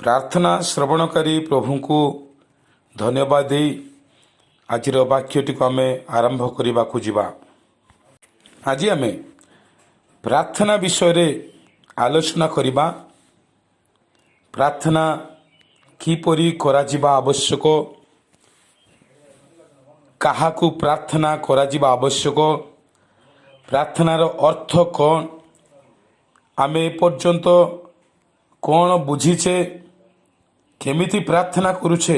प्रार्थना श्रवणकारी प्रभु को धन्यवाद दे आज वाक्यटी को आम आरंभ करने को जीवा। आज आम प्रार्थना विषय रे आलोचना करिबा। प्रार्थना किपरि करा जिबा आवश्यक, काहाकू प्रार्थना करा जिबा आवश्यक, प्रार्थनार अर्थ कौन, आम ए पर्यंत कौन बुझीचे, केमिति प्रार्थना करुछे,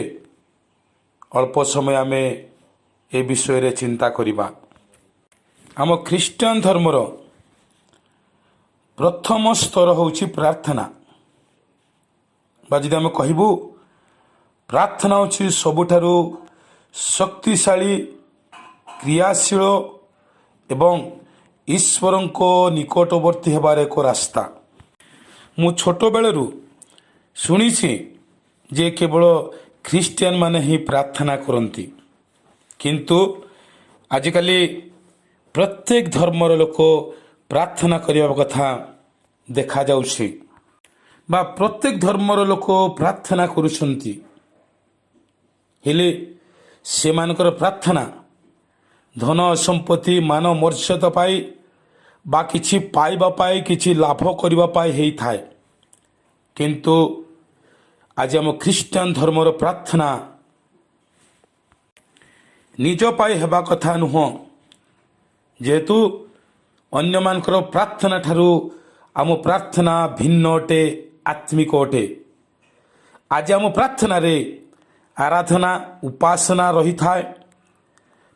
अल्प समय आम ए विषय रे चिंता करिबा। आम ख्रीष्टान धर्मर प्रथम स्तर होउछि प्रार्थना। जदि आम कहबू प्रार्थना होछि सबुठारु शक्तिशाली, क्रियाशील एवं ईश्वरंको निकटवर्ती हेबार एक रास्ता। मु छोट बेलरू शुणिछि जे केवल ख्रीस्टियान माने ही प्रार्थना करती, किंतु आजिकाली प्रत्येक धर्मर लोक प्रार्थना करने कथा देखा जाउछि बा प्रत्येक धर्मर लोक प्रार्थना करुछंती। हेले सेमानकर प्रार्थना धन संपत्ति मान मर्यादा पाई बा किछि पाइबा पाई किछि लाभ करिबा पाई हेई थाए, किंतु आज आम ख्रीष्टान धर्मर प्रार्थना निज पाई हेबा कथा नुह, जेहेतु अन्य मानकर प्रार्थना ठारू आम प्रार्थना भिन्न अटे, आत्मिक अटे। आज आम प्रार्थना रे आराधना उपासना रही थाए,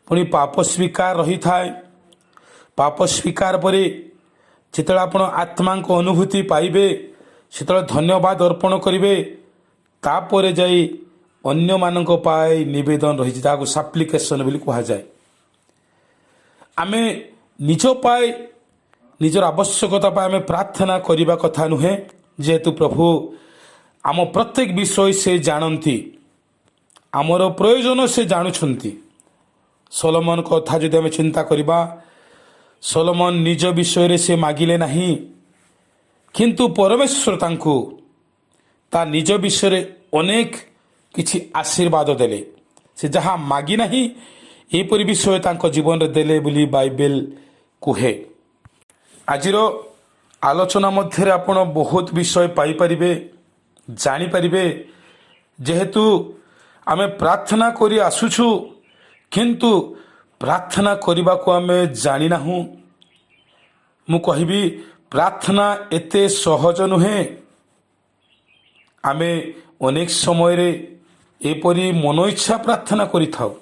पुणी पाप स्वीकार रही थाए। पाप स्वीकार परे जितेबाला आपण आत्मा को अनुभूति पाइबे सेतेबाला धन्यवाद अर्पण करिवे, तापर जाई अन्य मानक पाई निवेदन रही ताको सप्लिकेशन बोली कहा जाए। आमे निज पाई निजर आवश्यकता पाई आमे प्रार्थना करिबा कथा नुहे, जेहेतु प्रभु आम प्रत्येक विषय से जानती, आमर प्रयोजन से जानुछंती। सोलोमन कथा जदि आमे चिंता करिबा, सोलोमन निज विषय रे से मागिले नहीं, किंतु परमेश्वर तांको ता निज विषय रे अनेक किछि आशीर्वाद देले। से जहाँ मागी नहीं एपरि विषय तांको जीवन रे देले बोली बाइबल कुहे। आजिर आलोचना मध्य आपण बहुत विषय पाई परिबे, जानी परिबे। जेहेतु आमे प्रार्थना करी आसुछु, किंतु प्रार्थना करने को आम जानी नाहु। मु कहबी प्रार्थना एते सहज नुहे। आमे अनेक समय रे एपरी मन इच्छा प्रार्थना करि थाउ,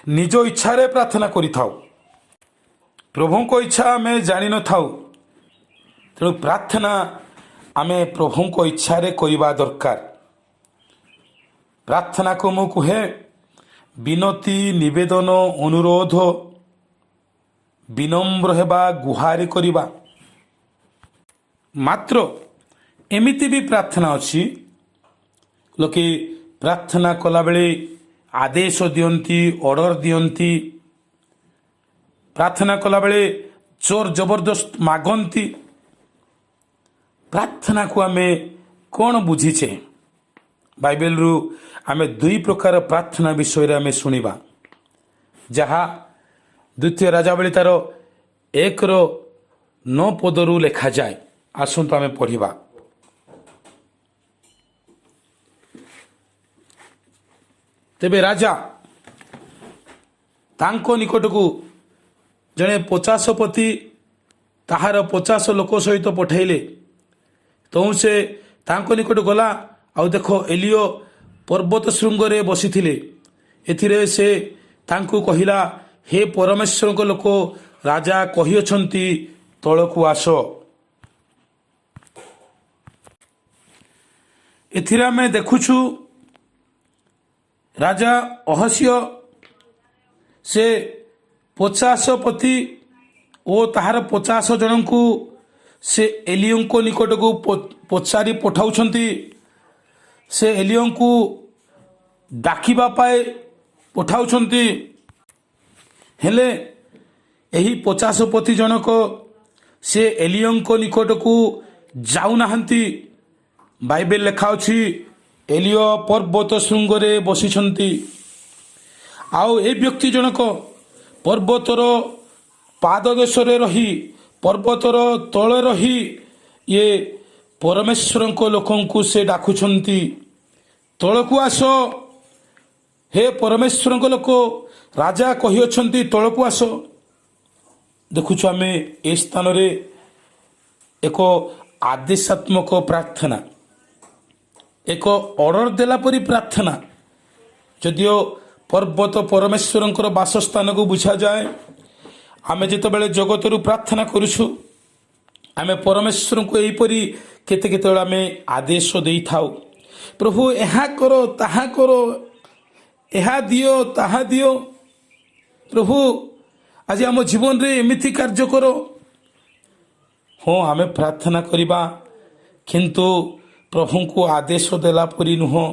निज इच्छा रे प्रार्थना करि थाउ, प्रभु को इच्छा आमे जानी न थाउ। तेणु प्रार्थना आमे प्रभु को इच्छा रे करिबा दरकार। प्रार्थना को मु कहे विनती, निवेदन, अनुरोध, विनम्र हेबा, गुहारी करिबा। मात्र एमिति भी प्रार्थना अच्छी, लोके प्रार्थना कला बेले आदेश दियंती, ऑर्डर दियंती, प्रार्थना कला बेले जोर जबरदस्त मागंती। प्रार्थना को आमे कौन बुझीचे? बाइबल रु आमे दुई प्रकार प्रार्थना विषय रे आमे सुनिबा, जहाँ द्वितीय राजावली तार 1:9 पदरू लेखा जाए। आसंतु आमे पढ़िबा। तेबे राजा तांको निकट को जड़े 50 पति ताहार 50 लोक सहित पठाइले। तो से तांको निकट गला, आउ देखो एलियो पर्वत श्रृंगरे बसी थिले। एथिरे से तांको कहिला, हे परमेश्वर को लोक, राजा कहि अछंती तळकु आस। एथिरे आमे देखुछु राजा अहस्य से 50 पति ओ ताहार 50 जन को से एलियों को निकट को पचारि पठाउछंती। से एलियों को डाकिबा पाए पठाउछंती। हेले एही 50 पति जनक से एलियों को निकट को जाऊ नाहंती, ବାଇବେଲ ଲେଖା ଅଛି ଏଲିଓ ପର୍ବତ ଶୃଙ୍ଗରେ ବସିଛନ୍ତି। ଆଉ ଏ ବ୍ୟକ୍ତି ଜଣକ ପର୍ବତର ପାଦ ଦେଶରେ ରହି ପର୍ବତର ତଳେ ରହି ଇଏ ପରମେଶ୍ୱରଙ୍କ ଲୋକଙ୍କୁ ସେ ଡାକୁଛନ୍ତି, ତଳକୁ ଆସ। ହେ ପରମେଶ୍ୱରଙ୍କ ଲୋକ, ରାଜା କହିଅଛନ୍ତି ତଳକୁ ଆସ। ଦେଖୁଛୁ ଆମେ ଏ ସ୍ଥାନରେ ଏକ ଆଦେଶାତ୍ମକ ପ୍ରାର୍ଥନା, ଏକ ଅର୍ଡ଼ର ଦେଲା ପରି ପ୍ରାର୍ଥନା। ଯଦିଓ ପର୍ବତ ପରମେଶ୍ୱରଙ୍କର ବାସସ୍ଥାନକୁ ବୁଝାଯାଏ, ଆମେ ଯେତେବେଳେ ଜଗତରୁ ପ୍ରାର୍ଥନା କରୁଛୁ, ଆମେ ପରମେଶ୍ୱରଙ୍କୁ ଏହିପରି କେତେବେଳେ ଆମେ ଆଦେଶ ଦେଇଥାଉ, ପ୍ରଭୁ ଏହା କର, ତାହା କର, ଏହା ଦିଅ, ତାହା ଦିଅ। ପ୍ରଭୁ ଆଜି ଆମ ଜୀବନରେ ଏମିତି କାର୍ଯ୍ୟ କର। ହଁ, ଆମେ ପ୍ରାର୍ଥନା କରିବା, କିନ୍ତୁ ପ୍ରଭୁଙ୍କୁ ଆଦେଶ ଦେଲା ପରି ନୁହଁ।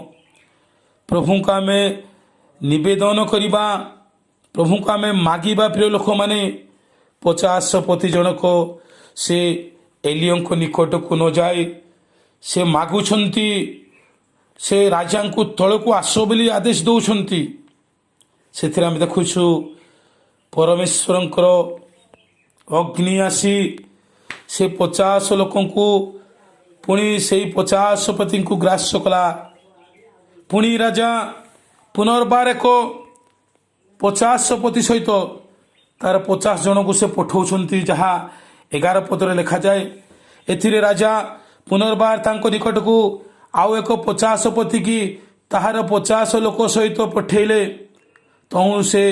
ପ୍ରଭୁଙ୍କୁ ଆମେ ନିବେଦନ କରିବା, ପ୍ରଭୁଙ୍କୁ ଆମେ ମାଗିବା। ପ୍ରିୟ ଲୋକମାନେ, 50 ଜଣକ ସେ ଏଲିଓଙ୍କ ନିକଟକୁ ନ ଯାଇ ସେ ମାଗୁଛନ୍ତି, ସେ ରାଜାଙ୍କୁ ତଳକୁ ଆସ ବୋଲି ଆଦେଶ ଦେଉଛନ୍ତି। ସେଥିରେ ଆମେ ଦେଖୁଛୁ ପରମେଶ୍ୱରଙ୍କର ଅଗ୍ନି ଆସି ସେ 50 ଲୋକଙ୍କୁ ପୁଣି ସେଇ 50 ପତିଙ୍କୁ ଗ୍ରାସ କଲା। ପୁଣି ରାଜା ପୁନର୍ବାର ଏକ 50 ପତି ସହିତ ତାର 50 ଜଣଙ୍କୁ ସେ ପଠାଉଛନ୍ତି, ଯାହା 11 ପଦରେ ଲେଖାଯାଏ। ଏଥିରେ ରାଜା ପୁନର୍ବାର ତାଙ୍କ ନିକଟକୁ ଆଉ ଏକ 50 ପତି କି ତାହାର 50 ଲୋକ ସହିତ ପଠାଇଲେ। ତହୁଁ ସେ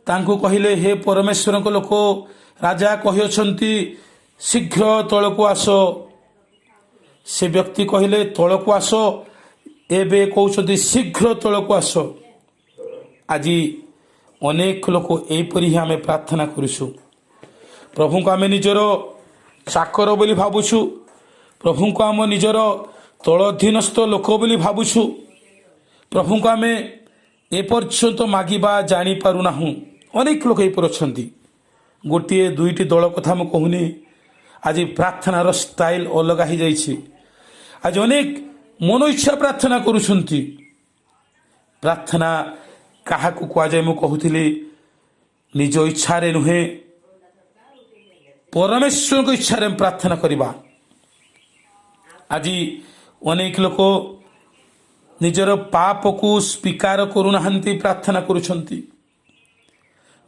ତାଙ୍କୁ କହିଲେ, ହେ ପରମେଶ୍ୱରଙ୍କ ଲୋକ, ରାଜା କହିଅଛନ୍ତି ଶୀଘ୍ର ତଳକୁ ଆସ। ସେ ବ୍ୟକ୍ତି କହିଲେ ତଳକୁ ଆସ, ଏବେ କହୁଛନ୍ତି ଶୀଘ୍ର ତଳକୁ ଆସ। ଆଜି ଅନେକ ଲୋକ ଏହିପରି ହିଁ ଆମେ ପ୍ରାର୍ଥନା କରୁଛୁ। ପ୍ରଭୁଙ୍କୁ ଆମେ ନିଜର ଚାକର ବୋଲି ଭାବୁଛୁ, ପ୍ରଭୁଙ୍କୁ ଆମ ନିଜର ତଳଧୀନସ୍ଥ ଲୋକ ବୋଲି ଭାବୁଛୁ। ପ୍ରଭୁଙ୍କୁ ଆମେ ଏପର୍ଯ୍ୟନ୍ତ ମାଗିବା ଜାଣିପାରୁନାହୁଁ। ଅନେକ ଲୋକ ଏହିପରି ଅଛନ୍ତି। ଗୋଟିଏ ଦୁଇଟି ଦଳ କଥା ମୁଁ କହୁନି, ଆଜି ପ୍ରାର୍ଥନାର ଷ୍ଟାଇଲ ଅଲଗା ହେଇଯାଇଛି। ଆଜି ଅନେକ ମନ ଇଚ୍ଛା ପ୍ରାର୍ଥନା କରୁଛନ୍ତି। ପ୍ରାର୍ଥନା କାହାକୁ କୁହାଯାଏ? ମୁଁ କହୁଥିଲି, ନିଜ ଇଚ୍ଛାରେ ନୁହେଁ, ପରମେଶ୍ୱରଙ୍କ ଇଚ୍ଛାରେ ପ୍ରାର୍ଥନା କରିବା। ଆଜି ଅନେକ ଲୋକ ନିଜର ପାପକୁ ସ୍ୱୀକାର କରୁନାହାନ୍ତି, ପ୍ରାର୍ଥନା କରୁଛନ୍ତି।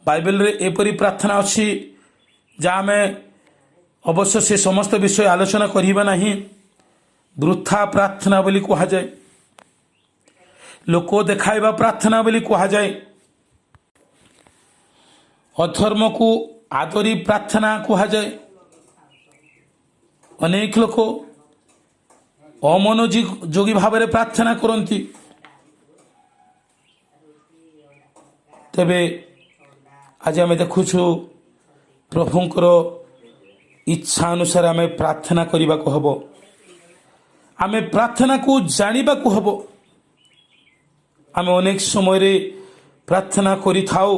ବାଇବେଲରେ ଏପରି ପ୍ରାର୍ଥନା ଅଛି, ଯାହା ଆମେ ଅବଶ୍ୟ ସେ ସମସ୍ତ ବିଷୟ ଆଲୋଚନା କରିବା ନାହିଁ। ବୃଥା ପ୍ରାର୍ଥନା ବୋଲି କୁହାଯାଏ, ଲୋକ ଦେଖାଇବା ପ୍ରାର୍ଥନା ବୋଲି କୁହାଯାଏ, ଅଧର୍ମକୁ ଆଦରି ପ୍ରାର୍ଥନା କୁହାଯାଏ। ଅନେକ ଲୋକ ଅମନୋଯୋଗୀ ଭାବରେ ପ୍ରାର୍ଥନା କରନ୍ତି। ତେବେ ଆଜି ଆମେ ଦେଖୁଛୁ ପ୍ରଭୁଙ୍କର ଇଚ୍ଛା ଅନୁସାରେ ଆମେ ପ୍ରାର୍ଥନା କରିବାକୁ ହେବ। ଆମେ ପ୍ରାର୍ଥନାକୁ ଜାଣିବାକୁ ହେବ। ଆମେ ଅନେକ ସମୟରେ ପ୍ରାର୍ଥନା କରିଥାଉ,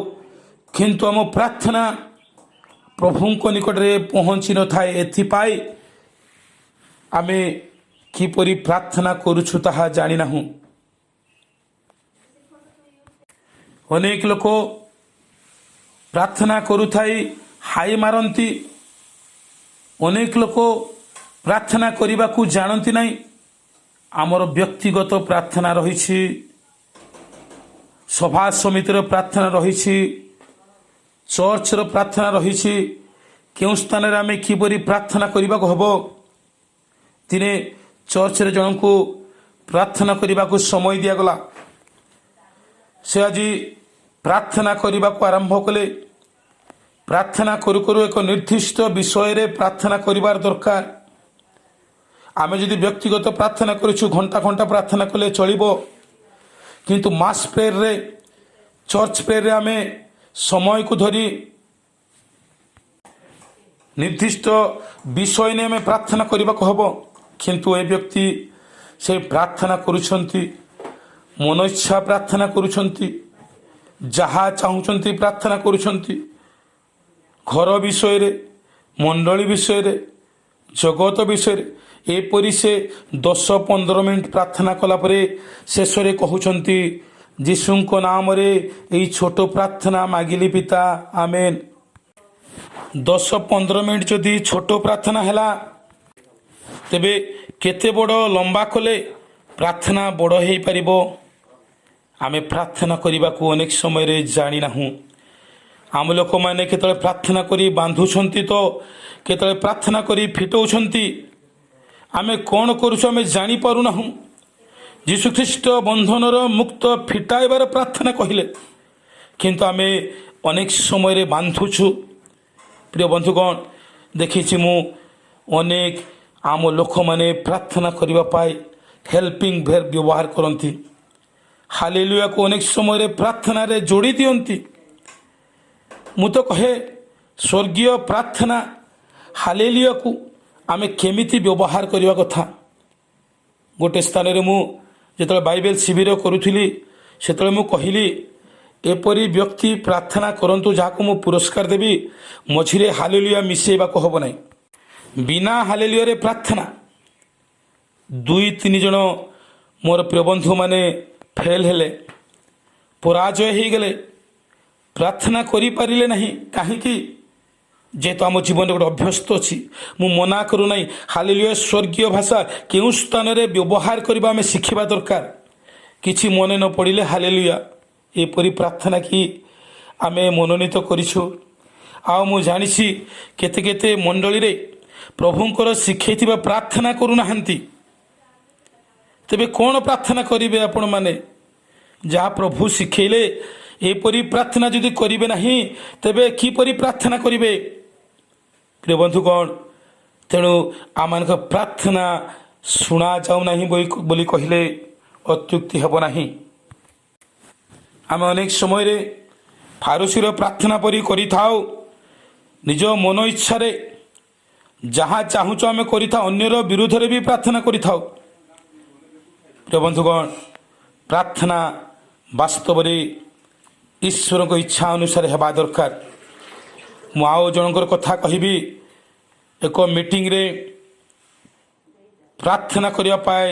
କିନ୍ତୁ ଆମ ପ୍ରାର୍ଥନା ପ୍ରଭୁଙ୍କ ନିକଟରେ ପହଞ୍ଚି ନଥାଏ। ଏଥିପାଇଁ ଆମେ କିପରି ପ୍ରାର୍ଥନା କରୁଛୁ ତାହା ଜାଣିନାହୁଁ। ଅନେକ ଲୋକ ପ୍ରାର୍ଥନା କରୁଥାଇ ହାଇ ମାରନ୍ତି। ଅନେକ ଲୋକ ପ୍ରାର୍ଥନା କରିବାକୁ ଜାଣନ୍ତି ନାହିଁ। ଆମର ବ୍ୟକ୍ତିଗତ ପ୍ରାର୍ଥନା ରହିଛି, ସଭା ସମିତିର ପ୍ରାର୍ଥନା ରହିଛି, ଚର୍ଚ୍ଚର ପ୍ରାର୍ଥନା ରହିଛି। କେଉଁ ସ୍ଥାନରେ ଆମେ କିପରି ପ୍ରାର୍ଥନା କରିବାକୁ ହେବ? ଦିନେ ଚର୍ଚ୍ଚରେ ଜଣଙ୍କୁ ପ୍ରାର୍ଥନା କରିବାକୁ ସମୟ ଦିଆଗଲା। ସେ ଆଜି ପ୍ରାର୍ଥନା କରିବାକୁ ଆରମ୍ଭ କଲେ। ପ୍ରାର୍ଥନା କରୁ କରୁ ଏକ ନିର୍ଦ୍ଦିଷ୍ଟ ବିଷୟରେ ପ୍ରାର୍ଥନା କରିବାର ଦରକାର। ଆମେ ଯଦି ବ୍ୟକ୍ତିଗତ ପ୍ରାର୍ଥନା କରୁଛୁ, ଘଣ୍ଟା ଘଣ୍ଟା ପ୍ରାର୍ଥନା କଲେ ଚଳିବ, କିନ୍ତୁ ମାସ୍ ପ୍ରେୟରରେ, ଚର୍ଚ୍ଚ ପ୍ରେୟରରେ ଆମେ ସମୟକୁ ଧରି ନିର୍ଦ୍ଦିଷ୍ଟ ବିଷୟ ନେଇ ଆମେ ପ୍ରାର୍ଥନା କରିବାକୁ ହେବ। କିନ୍ତୁ ଏ ବ୍ୟକ୍ତି ସେ ପ୍ରାର୍ଥନା କରୁଛନ୍ତି, ମନ ଇଚ୍ଛା ପ୍ରାର୍ଥନା କରୁଛନ୍ତି, ଯାହା ଚାହୁଁଛନ୍ତି ପ୍ରାର୍ଥନା କରୁଛନ୍ତି। ଘର ବିଷୟରେ, ମଣ୍ଡଳୀ ବିଷୟରେ, ଜଗତ ବିଷୟରେ ଏପରି ସେ 10-15 ମିନିଟ୍ ପ୍ରାର୍ଥନା କଲାପରେ ଶେଷରେ କହୁଛନ୍ତି, ଯୀଶୁଙ୍କ ନାମରେ ଏଇ ଛୋଟ ପ୍ରାର୍ଥନା ମାଗିଲି ପିତା, ଆମେନ୍। 10-15 ମିନିଟ୍ ଯଦି ଛୋଟ ପ୍ରାର୍ଥନା ହେଲା, ତେବେ କେତେ ବଡ଼ ଲମ୍ବା କଲେ ପ୍ରାର୍ଥନା ବଡ଼ ହୋଇପାରିବ। ଆମେ ପ୍ରାର୍ଥନା କରିବାକୁ ଅନେକ ସମୟରେ ଜାଣିନାହୁଁ। ଆମ ଲୋକମାନେ କେତେବେଳେ ପ୍ରାର୍ଥନା କରି ବାନ୍ଧୁଛନ୍ତି ତ କେତେବେଳେ ପ୍ରାର୍ଥନା କରି ଫିଟଉଛନ୍ତି। ଆମେ କ'ଣ କରୁଛୁ ଆମେ ଜାଣିପାରୁନାହୁଁ। ଯୀଶୁଖ୍ରୀଷ୍ଟ ବନ୍ଧନର ମୁକ୍ତ ଫିଟାଇବାର ପ୍ରାର୍ଥନା କହିଲେ, କିନ୍ତୁ ଆମେ ଅନେକ ସମୟରେ ବାନ୍ଧୁଛୁ। ପ୍ରିୟ ବନ୍ଧୁଗଣ, ଦେଖିଛି ମୁଁ ଅନେକ ଆମ ଲୋକମାନେ ପ୍ରାର୍ଥନା କରିବା ପାଇଁ ହେଲ୍ପିଂ ଭେର୍ବ ବ୍ୟବହାର କରନ୍ତି। ହାଲେଲୁୟାକୁ ଅନେକ ସମୟରେ ପ୍ରାର୍ଥନାରେ ଯୋଡ଼ି ଦିଅନ୍ତି। ମୁଁ ତ କହେ ସ୍ୱର୍ଗୀୟ ପ୍ରାର୍ଥନା ହାଲେଲୁୟାକୁ ଆମେ କେମିତି ବ୍ୟବହାର କରିବା କଥା। ଗୋଟେ ସ୍ଥାନରେ ମୁଁ ଯେତେବେଳେ ବାଇବେଲ ଶିବିର କରୁଥିଲି, ସେତେବେଳେ ମୁଁ କହିଲି, ଏପରି ବ୍ୟକ୍ତି ପ୍ରାର୍ଥନା କରନ୍ତୁ ଯାହାକୁ ମୁଁ ପୁରସ୍କାର ଦେବି, ମଝିରେ ହାଲେଲୁୟା ମିଶାଇବାକୁ ହେବ ନାହିଁ। ବିନା ହାଲେଲୁୟାରେ ପ୍ରାର୍ଥନା। 2-3 ଜଣ ମୋର ପ୍ରିୟ ବନ୍ଧୁମାନେ ଫେଲ୍ ହେଲେ, ପରାଜୟ ହୋଇଗଲେ, ପ୍ରାର୍ଥନା କରିପାରିଲେ ନାହିଁ। କାହିଁକି? ଯେହେତୁ ଆମ ଜୀବନରେ ଗୋଟେ ଅଭ୍ୟସ୍ତ ଅଛି। ମୁଁ ମନା କରୁନାହିଁ, ହାଲେଲୁୟା ସ୍ୱର୍ଗୀୟ ଭାଷା କେଉଁ ସ୍ଥାନରେ ବ୍ୟବହାର କରିବା ଆମେ ଶିଖିବା ଦରକାର। କିଛି ମନେ ନ ପଡ଼ିଲେ ହାଲେଲୁୟା, ଏପରି ପ୍ରାର୍ଥନା କି ଆମେ ମନୋନୀତ କରିଛୁ। ଆଉ ମୁଁ ଜାଣିଛି କେତେ କେତେ ମଣ୍ଡଳୀରେ ପ୍ରଭୁଙ୍କର ଶିଖେଇଥିବା ପ୍ରାର୍ଥନା କରୁନାହାନ୍ତି। ତେବେ କ'ଣ ପ୍ରାର୍ଥନା କରିବେ ଆପଣମାନେ? ଯାହା ପ୍ରଭୁ ଶିଖେଇଲେ ଏପରି ପ୍ରାର୍ଥନା ଯଦି କରିବେ ନାହିଁ, ତେବେ କିପରି ପ୍ରାର୍ଥନା କରିବେ? ପ୍ରିୟ ବନ୍ଧୁଗଣ, ତେଣୁ ଆମମାନଙ୍କ ପ୍ରାର୍ଥନା ଶୁଣାଯାଉ ନାହିଁ ବୋଲି କହିଲେ ଅତ୍ୟୁକ୍ତି ହେବ ନାହିଁ। ଆମେ ଅନେକ ସମୟରେ ଫାରୁସିର ପ୍ରାର୍ଥନା ପରି କରିଥାଉ। ନିଜ ମନ ଇଚ୍ଛାରେ ଯାହା ଚାହୁଁଛୁ ଆମେ କରିଥାଉ, ଅନ୍ୟର ବିରୁଦ୍ଧରେ ବି ପ୍ରାର୍ଥନା କରିଥାଉ। ପ୍ରିୟ ବନ୍ଧୁଗଣ, ପ୍ରାର୍ଥନା ବାସ୍ତବରେ ଈଶ୍ୱରଙ୍କ ଇଚ୍ଛା ଅନୁସାରେ ହେବା ଦରକାର। ମୁଁ ଆଉ ଜଣଙ୍କର କଥା କହିବି। ଏକ ମିଟିଂରେ ପ୍ରାର୍ଥନା କରିବା ପାଇଁ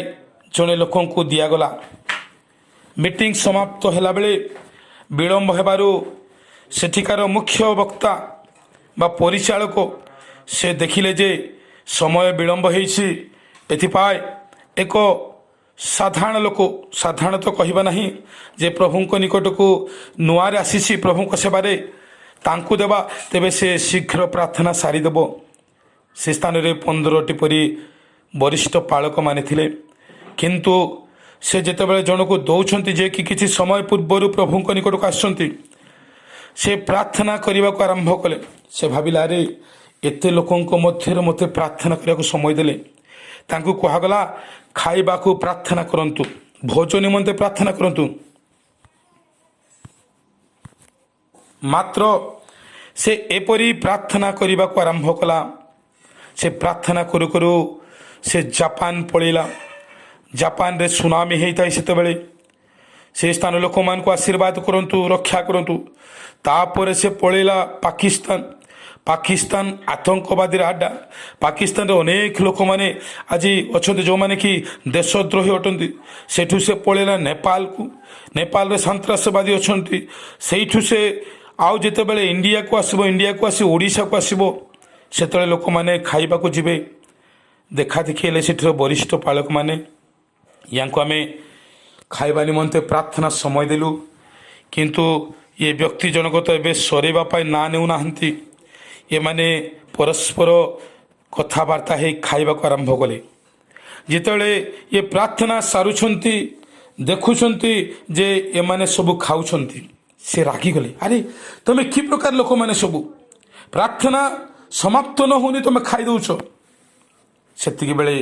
ଜଣେ ଲୋକଙ୍କୁ ଦିଆଗଲା। ମିଟିଂ ସମାପ୍ତ ହେଲାବେଳେ ବିଳମ୍ବ ହେବାରୁ ସେଠିକାର ମୁଖ୍ୟ ବକ୍ତା ବା ପରିଚାଳକ ସେ ଦେଖିଲେ ଯେ ସମୟ ବିଳମ୍ବ ହୋଇଛି, ଏଥିପାଇଁ ଏକ ସାଧାରଣ ଲୋକ, ସାଧାରଣତଃ କହିବା ନାହିଁ ଯେ ପ୍ରଭୁଙ୍କ ନିକଟକୁ ନୂଆରେ ଆସିଛି ପ୍ରଭୁଙ୍କ ସେବାରେ, ତାଙ୍କୁ ଦେବା, ତେବେ ସେ ଶୀଘ୍ର ପ୍ରାର୍ଥନା ସାରିଦେବ। ସେ ସ୍ଥାନରେ 15ଟି ପରି ବରିଷ୍ଠ ପାଳକମାନେ ଥିଲେ। କିନ୍ତୁ ସେ ଯେତେବେଳେ ଜଣକୁ ଦେଉଛନ୍ତି ଯେ କି କିଛି ସମୟ ପୂର୍ବରୁ ପ୍ରଭୁଙ୍କ ନିକଟକୁ ଆସୁଛନ୍ତି, ସେ ପ୍ରାର୍ଥନା କରିବାକୁ ଆରମ୍ଭ କଲେ। ସେ ଭାବିଲା, ଆରେ ଏତେ ଲୋକଙ୍କ ମଧ୍ୟରେ ମୋତେ ପ୍ରାର୍ଥନା କରିବାକୁ ସମୟ ଦେଲେ। ତାଙ୍କୁ କୁହାଗଲା ଖାଇବାକୁ ପ୍ରାର୍ଥନା କରନ୍ତୁ, ଭୋଜ ନିମନ୍ତେ ପ୍ରାର୍ଥନା କରନ୍ତୁ। ମାତ୍ର ସେ ଏପରି ପ୍ରାର୍ଥନା କରିବାକୁ ଆରମ୍ଭ କଲା। ସେ ପ୍ରାର୍ଥନା କରୁ କରୁ ସେ ଜାପାନ ପଳେଇଲା। ଜାପାନରେ ସୁନାମି ହେଇଥାଏ ସେତେବେଳେ। ସେ ସ୍ଥାନ ଲୋକମାନଙ୍କୁ ଆଶୀର୍ବାଦ କରନ୍ତୁ, ରକ୍ଷା କରନ୍ତୁ। ତାପରେ ସେ ପଳେଇଲା ପାକିସ୍ତାନ। ପାକିସ୍ତାନ ଆତଙ୍କବାଦୀର ଆଡ୍ଡା। ପାକିସ୍ତାନରେ ଅନେକ ଲୋକମାନେ ଆଜି ଅଛନ୍ତି ଯେଉଁମାନେ କି ଦେଶଦ୍ରୋହୀ ଅଟନ୍ତି। ସେଠୁ ସେ ପଳେଇଲା ନେପାଳକୁ। ନେପାଳରେ ସନ୍ତାସବାଦୀ ଅଛନ୍ତି। ସେଇଠୁ ସେ ଆଉ ଯେତେବେଳେ ଇଣ୍ଡିଆକୁ ଆସି ଓଡ଼ିଶାକୁ ଆସିବ, ସେତେବେଳେ ଲୋକମାନେ ଖାଇବାକୁ ଯିବେ। ଦେଖାଦେଖି ହେଲେ ସେଠିର ବରିଷ୍ଠ ପାଳକମାନେ, ୟାଙ୍କୁ ଆମେ ଖାଇବା ନିମନ୍ତେ ପ୍ରାର୍ଥନା ସମୟ ଦେଲୁ, କିନ୍ତୁ ଏ ବ୍ୟକ୍ତି ଜଣକ ତ ଏବେ ସରେଇବା ପାଇଁ ନାଁ ନେଉନାହାନ୍ତି। ଏମାନେ ପରସ୍ପର କଥାବାର୍ତ୍ତା ହେଇ ଖାଇବାକୁ ଆରମ୍ଭ କଲେ। ଯେତେବେଳେ ଏ ପ୍ରାର୍ଥନା ସାରୁଛନ୍ତି, ଦେଖୁଛନ୍ତି ଯେ ଏମାନେ ସବୁ ଖାଉଛନ୍ତି, ସେ ରାଗିଗଲେ। ଆରେ ତମେ କି ପ୍ରକାର ଲୋକମାନେ ସବୁ, ପ୍ରାର୍ଥନା ସମାପ୍ତ ନ ହେଉନି ତମେ ଖାଇଦେଉଛ। ସେତିକି ବେଳେ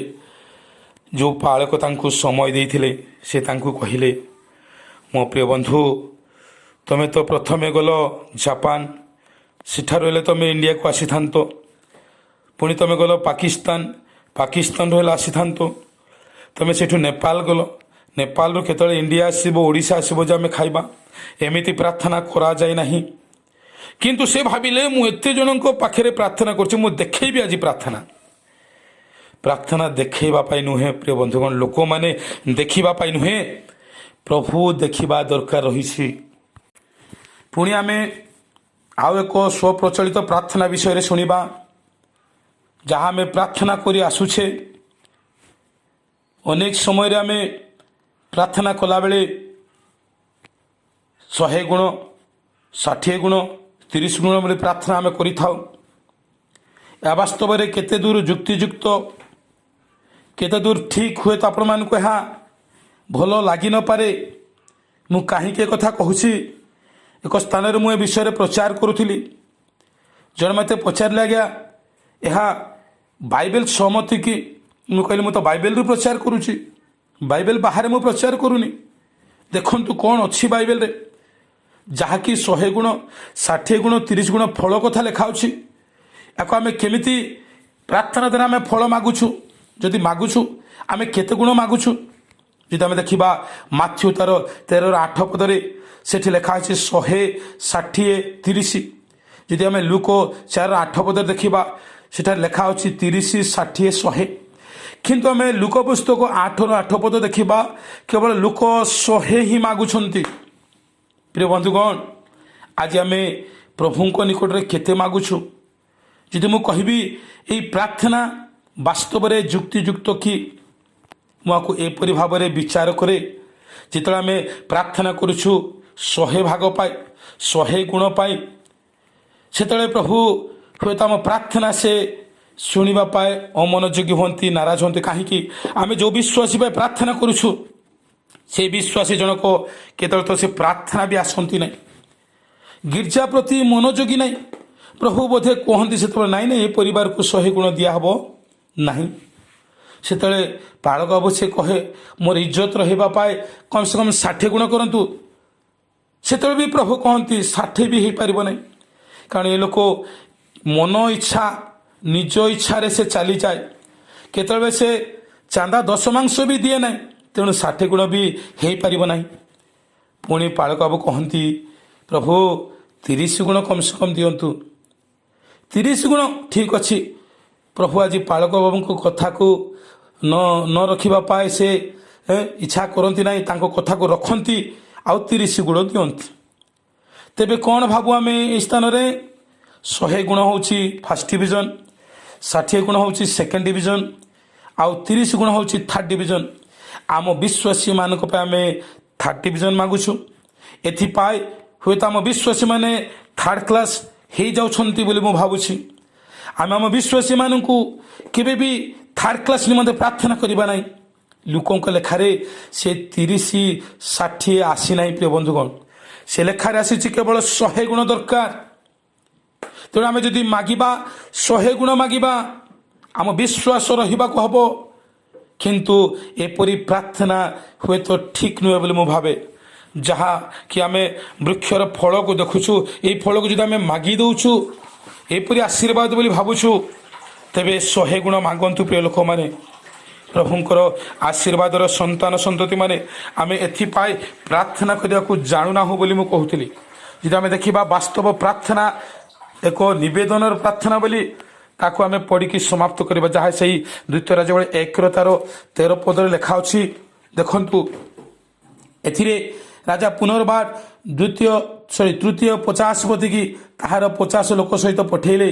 ଯେଉଁ ପାଳକ ତାଙ୍କୁ ସମୟ ଦେଇଥିଲେ, ସେ ତାଙ୍କୁ କହିଲେ, ମୋ ପ୍ରିୟ ବନ୍ଧୁ, ତମେ ତ ପ୍ରଥମେ ଗଲ ଜାପାନ, ସେଠାରୁ ହେଲେ ତମେ ଇଣ୍ଡିଆକୁ ଆସିଥାନ୍ତ। ପୁଣି ତମେ ଗଲ ପାକିସ୍ତାନ, ପାକିସ୍ତାନରୁ ହେଲେ ଆସିଥାନ୍ତ। ତମେ ସେଠୁ ନେପାଳ ଗଲ, ନେପାଳରୁ କେତେବେଳେ ଇଣ୍ଡିଆ ଆସିବ, ଓଡ଼ିଶା ଆସିବ ଯେ ଆମେ ଖାଇବା। ଏମିତି ପ୍ରାର୍ଥନା କରାଯାଏ ନାହିଁ। କିନ୍ତୁ ସେ ଭାବିଲେ, ମୁଁ ଏତେ ଜଣଙ୍କ ପାଖରେ ପ୍ରାର୍ଥନା କରୁଛି, ମୁଁ ଦେଖେଇବି ଆଜି ପ୍ରାର୍ଥନା। ପ୍ରାର୍ଥନା ଦେଖାଇବା ପାଇଁ ନୁହେଁ ପ୍ରିୟ ବନ୍ଧୁଗଣ, ଲୋକମାନେ ଦେଖିବା ପାଇଁ ନୁହେଁ, ପ୍ରଭୁ ଦେଖିବା ଦରକାର ରହିଛି। ପୁଣି ଆମେ ଆଉ ଏକ ସ୍ୱପ୍ରଚଳିତ ପ୍ରାର୍ଥନା ବିଷୟରେ ଶୁଣିବା, ଯାହା ଆମେ ପ୍ରାର୍ଥନା କରି ଆସୁଛେ। ଅନେକ ସମୟରେ ଆମେ ପ୍ରାର୍ଥନା କଲାବେଳେ 100 ଗୁଣ, 60 ଗୁଣ, 30 ଗୁଣ ଭଳି ପ୍ରାର୍ଥନା ଆମେ କରିଥାଉ। ଏହା ବାସ୍ତବରେ କେତେ ଦୂର ଯୁକ୍ତିଯୁକ୍ତ, କେତେ ଦୂର ଠିକ୍ ହୁଏତ ଆପଣମାନଙ୍କୁ ଏହା ଭଲ ଲାଗିନପାରେ। ମୁଁ କାହିଁକି ଏ କଥା କହୁଛି, ଏକ ସ୍ଥାନରେ ମୁଁ ଏ ବିଷୟରେ ପ୍ରଚାର କରୁଥିଲି। ଜଣେ ମୋତେ ପଚାରିଲେ, ଆଜ୍ଞା ଏହା ବାଇବେଲ ସହମତି କି? ମୁଁ କହିଲି, ମୁଁ ତ ବାଇବେଲରୁ ପ୍ରଚାର କରୁଛି, ବାଇବେଲ ବାହାରେ ମୁଁ ପ୍ରଚାର କରୁନି। ଦେଖନ୍ତୁ କ'ଣ ଅଛି ବାଇବେଲରେ, ଯାହାକି 100 ଗୁଣ, 60 ଗୁଣ, 30 ଗୁଣ ଫଳ କଥା ଲେଖା ଅଛି। ୟାକୁ ଆମେ କେମିତି ପ୍ରାର୍ଥନା ଦ୍ୱାରା ଆମେ ଫଳ ମାଗୁଛୁ? ଯଦି ମାଗୁଛୁ ଆମେ କେତେ ଗୁଣ ମାଗୁଛୁ? ଯଦି ଆମେ ଦେଖିବା ମାଥ୍ୟୁ ତାର 13:8 ପଦରେ ସେଠି ଲେଖା ଅଛି 100, 60, 30। ଯଦି ଆମେ ଲୁକ 4:8 ପଦରେ ଦେଖିବା, ସେଠାରେ ଲେଖା ଅଛି 30, 60, 100। କିନ୍ତୁ ଆମେ ଲୁକ ପୁସ୍ତକ 8:8 ପଦ ଦେଖିବା, କେବଳ ଲୁକ 100 ହିଁ ମାଗୁଛନ୍ତି। ପ୍ରିୟ ବନ୍ଧୁଗଣ, ଆଜି ଆମେ ପ୍ରଭୁଙ୍କ ନିକଟରେ କେତେ ମାଗୁଛୁ? ଯଦି ମୁଁ କହିବି ଏହି ପ୍ରାର୍ଥନା ବାସ୍ତବରେ ଯୁକ୍ତିଯୁକ୍ତ କି, ମୁଁ ଆକୁ ଏପରି ଭାବରେ ବିଚାର କରେ। ଯେତେବେଳେ ଆମେ ପ୍ରାର୍ଥନା କରୁଛୁ 100 ଭାଗ ପାଇ, 100 ଗୁଣ ପାଇ, ସେତେବେଳେ ପ୍ରଭୁ ହୁଏତ ଆମ ପ୍ରାର୍ଥନା ସେ ଶୁଣିବା ପାଇଁ ଅମନୋଯୋଗୀ ହୁଅନ୍ତି, ନାରାଜ ହୁଅନ୍ତି। କାହିଁକି? ଆମେ ଯେଉଁ ବିଶ୍ୱାସୀ ପାଇଁ ପ୍ରାର୍ଥନା କରୁଛୁ, সেই ବିଶ୍ୱାସୀ ଜଣକ କେତେବେଳେ ତ ସେ ପ୍ରାର୍ଥନା ବି ଆସନ୍ତି ନାହିଁ, ଗିର୍ଜା ପ୍ରତି ମନୋଯୋଗୀ ନାହିଁ। ପ୍ରଭୁ ବୋଧେ କୁହନ୍ତି ସେତେବେଳେ, ନାଇଁ ନାଇଁ ଏ ପରିବାରକୁ 100 ଗୁଣ ଦିଆହେବ ନାହିଁ। ସେତେବେଳେ ପାଳକ ବାବୁ ସେ କହେ, ମୋର ଇଜ୍ଜତ ରହିବା ପାଇଁ କମ୍ ସେ କମ୍ 60 ଗୁଣ କରନ୍ତୁ। ସେତେବେଳେ ବି ପ୍ରଭୁ କହନ୍ତି 60 ବି ହେଇପାରିବ ନାହିଁ, କାରଣ ଏ ଲୋକ ମନ ଇଚ୍ଛା, ନିଜ ଇଚ୍ଛାରେ ସେ ଚାଲିଯାଏ। କେତେବେଳେ ସେ ଚାନ୍ଦା ଦଶମାଂଶ ବି ଦିଏ ନାହିଁ, ତେଣୁ 60 ଗୁଣ ବି ହେଇପାରିବ ନାହିଁ। ପୁଣି ପାଳକ ବାବୁ କହନ୍ତି, ପ୍ରଭୁ 30 ଗୁଣ କମ୍ ସେ କମ୍ ଦିଅନ୍ତୁ। 30 ଗୁଣ ଠିକ୍ ଅଛି। ପ୍ରଭୁ ଆଜି ପାଳକ ବାବୁଙ୍କ କଥାକୁ ନ ରଖିବା ପାଇଁ ସେ ଇଚ୍ଛା କରନ୍ତି ନାହିଁ, ତାଙ୍କ କଥାକୁ ରଖନ୍ତି, ଆଉ 30 ଗୁଣ ଦିଅନ୍ତି। ତେବେ କ'ଣ ଭାବୁ ଆମେ ଏହି ସ୍ଥାନରେ? 100 ଗୁଣ ହେଉଛି ଫାର୍ଷ୍ଟ ଡିଭିଜନ, 60 ଗୁଣ ହେଉଛି ସେକେଣ୍ଡ ଡିଭିଜନ, ଆଉ 30 ଗୁଣ ହେଉଛି ଥାର୍ଡ଼ ଡିଭିଜନ। ଆମ ବିଶ୍ୱାସୀମାନଙ୍କ ପାଇଁ ଆମେ ଥାର୍ଡ଼ ଡିଭିଜନ ମାଗୁଛୁ। ଏଥିପାଇଁ ହୁଏତ ଆମ ବିଶ୍ୱାସୀମାନେ ଥାର୍ଡ଼ କ୍ଲାସ୍ ହେଇଯାଉଛନ୍ତି ବୋଲି ମୁଁ ଭାବୁଛି। ଆମେ ଆମ ବିଶ୍ୱାସୀମାନଙ୍କୁ କେବେ ବି ଥାର୍ଡ଼ କ୍ଲାସ୍ ନିମନ୍ତେ ପ୍ରାର୍ଥନା କରିବା ନାହିଁ। ଲୋକଙ୍କ ଲେଖାରେ ସେ 30, 60 ଆସିନାହିଁ ପ୍ରିୟ ବନ୍ଧୁଗଣ, ସେ ଲେଖାରେ ଆସିଛି କେବଳ 100 ଗୁଣ ଦରକାର। ତେଣୁ ଆମେ ଯଦି ମାଗିବା 100 ଗୁଣ ମାଗିବା, ଆମ ବିଶ୍ୱାସ ରହିବାକୁ ହେବ। କିନ୍ତୁ ଏପରି ପ୍ରାର୍ଥନା ହୁଏତ ଠିକ୍ ନୁହେଁ ବୋଲି ମୁଁ ଭାବେ। ଯାହାକି ଆମେ ବୃକ୍ଷର ଫଳକୁ ଦେଖୁଛୁ, ଏହି ଫଳକୁ ଯଦି ଆମେ ମାଗି ଦେଉଛୁ ଏପରି ଆଶୀର୍ବାଦ ବୋଲି ଭାବୁଛୁ, ତେବେ 100 ଗୁଣ ମାଗନ୍ତୁ ପ୍ରିୟ ଲୋକମାନେ। ପ୍ରଭୁଙ୍କର ଆଶୀର୍ବାଦର ସନ୍ତାନ ସନ୍ତତିମାନେ ଆମେ ଏଥିପାଇଁ ପ୍ରାର୍ଥନା କରିବାକୁ ଜାଣୁନାହୁଁ ବୋଲି ମୁଁ କହୁଥିଲି। ଯଦି ଆମେ ଦେଖିବା ବାସ୍ତବ ପ୍ରାର୍ଥନା ଏକ ନିବେଦନର ପ୍ରାର୍ଥନା ବୋଲି, ତାକୁ ଆମେ ପଢ଼ିକି ସମାପ୍ତ କରିବା, ଯାହା ସେହି 2 ରାଜବଳୀ 1:13 ପଦରେ ଲେଖା ଅଛି। ଦେଖନ୍ତୁ, ଏଥିରେ ରାଜା ପୁନର୍ବାର ତୃତୀୟ 50 କି ତାହାର 50 ଲୋକ ସହିତ ପଠେଇଲେ।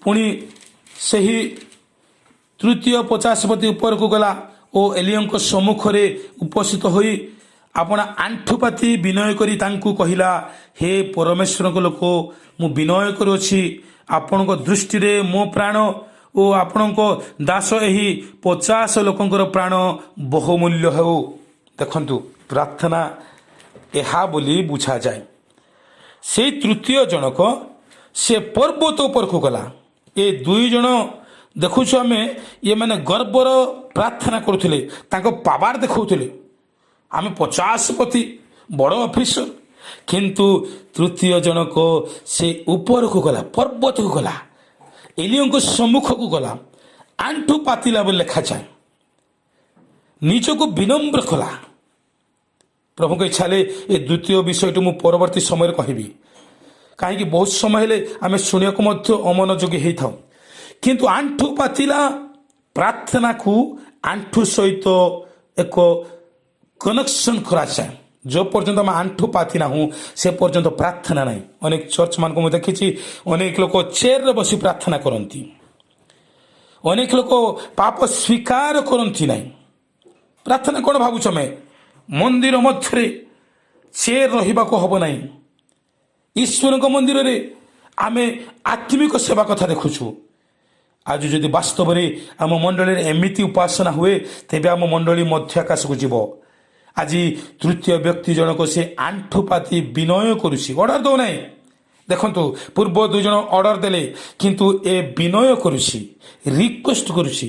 ପୁଣି ସେହି ତୃତୀୟ 50 ଉପରକୁ ଗଲା ଓ ଏଲିୟଙ୍କ ସମ୍ମୁଖରେ ଉପସ୍ଥିତ ହୋଇ ଆପଣ ଆଣ୍ଠୁପାତି ବିନୟ କରି ତାଙ୍କୁ କହିଲା, ହେ ପରମେଶ୍ୱରଙ୍କ ଲୋକ, ମୁଁ ବିନୟ କରୁଅଛି, ଆପଣଙ୍କ ଦୃଷ୍ଟିରେ ମୋ ପ୍ରାଣ ଓ ଆପଣଙ୍କ ଦାସ ଏହି 50 ଲୋକଙ୍କର ପ୍ରାଣ ବହୁମୂଲ୍ୟ ହେଉ। ଦେଖନ୍ତୁ, ପ୍ରାର୍ଥନା ଏହା ବୋଲି ବୁଝାଯାଏ। ସେଇ ତୃତୀୟ ଜଣକ ସେ ପର୍ବତ ଉପରକୁ ଗଲା। ଏ 2 ଜଣ ଦେଖୁଛୁ ଆମେ, ଏମାନେ ଗର୍ବର ପ୍ରାର୍ଥନା କରୁଥିଲେ, ତାଙ୍କ ପାୱାର ଦେଖାଉଥିଲେ, ଆମେ 50 ବଡ଼ ଅଫିସର। କିନ୍ତୁ ତୃତୀୟ ଜଣକ ସେ ଉପରକୁ ଗଲା, ପର୍ବତକୁ ଗଲା, ଏଲିୟଙ୍କ ସମ୍ମୁଖକୁ ଗଲା, ଆଣ୍ଠୁ ପାତିଲା ବୋଲି ଲେଖାଯାଏ, ନିଜକୁ ବିନମ୍ର କଲା। ପ୍ରଭୁଙ୍କ ଇଚ୍ଛା ହେଲେ ଏ ଦ୍ୱିତୀୟ ବିଷୟଟି ମୁଁ ପରବର୍ତ୍ତୀ ସମୟରେ କହିବି, କାହିଁକି ବହୁତ ସମୟ ହେଲେ ଆମେ ଶୁଣିବାକୁ ମଧ୍ୟ ଅମନୋଯୋଗୀ ହେଇଥାଉ। କିନ୍ତୁ ଆଣ୍ଠୁ ପାତିଲା ପ୍ରାର୍ଥନାକୁ ଆଣ୍ଠୁ ସହିତ ଏକ କନେକ୍ସନ୍ କରାଯାଏ। जो पर्यंत आम आंठू पाति नाहूँ से पर्यंत प्रार्थना नहीं। अनेक चर्च मान को देखी अनेक लोक चेयर रे बसी प्रार्थना करती, अनेक लोक पाप स्वीकार करती नहीं। प्रार्थना कौन भावुच आम मंदिर मध्य चेयर रहा हम ना। ईश्वर मंदिर में आम आत्मिक सेवा कथा देखुचु। आज जदि वास्तव में आम मंडली एमती उपासना हुए तेबे आम मंडली मध्य आकाश को जीव। आज तृतीय व्यक्ति जनक से आंठू पाति विनय करुसी, ऑर्डर दो ना। देखंतु पूर्व दुई जन ऑर्डर देले किंतु ए विनय करुसी, रिक्वेस्ट करुसी।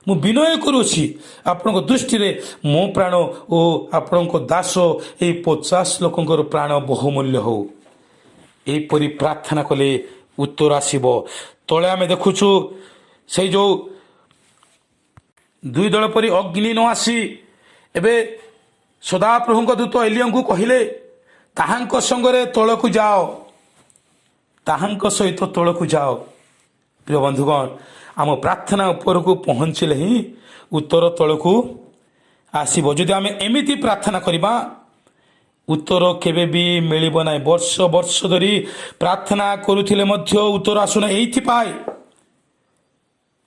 मु विनय करुसी आपण दृष्टि रे मो प्राण ओ आपण दास ए 50 लोकंकर प्राण बहुमूल्य हो। एपरी प्रार्थना कले उत्तर आसीबो। तले आमे देखुछु से जो दुई दल परी अग्नि न आसी एबे सदाप्रभु दूत एलिया को कहले ताहांक संगरे तलकू जाओ, ताहांक सहित तलकू जाओ। प्रिय बंधुगण, आम प्रार्थना ऊपर को पहुँचले ही उत्तर तलकू आसीबो। जदि आम एमिति प्रार्थना करिबा उत्तर केबे भी मिलिबो नाही। वर्ष वर्ष धरी प्रार्थना करुथिले मध्य उत्तर आसुना। एइथि पाए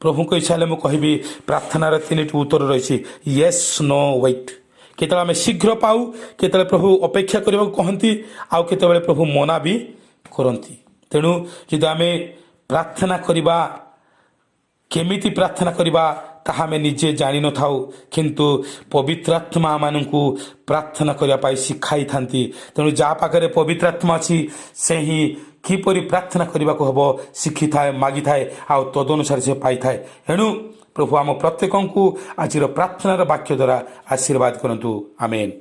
प्रभु को इच्छा मु कहबी प्रार्थनार 3टी उत्तर रही। Yes no wait. केतले आम शीघ्र पाऊ, केतले प्रभु अपेक्षा करबा कहती, आउ केतबेले प्रभु मना भी करती। तेणु जदि आम प्रार्थना करिबा केमिति प्रार्थना करिबा ताहा आमे निजे जानि न थाउ, किंतु पवित्र आत्मा मानकु प्रार्थना करिया पाई शिखाई थांती। तेणु जा पाखरे पवित्र आत्मा अछि से ही किपरि प्रार्थना करिबा को हबो शिखि थाए, मागी थाए, आ तदनुसार से पाई थाए। एणु प्रभु आम प्रत्येक को आज प्रार्थनार वाक्य द्वारा आशीर्वाद करंतु। आमेन।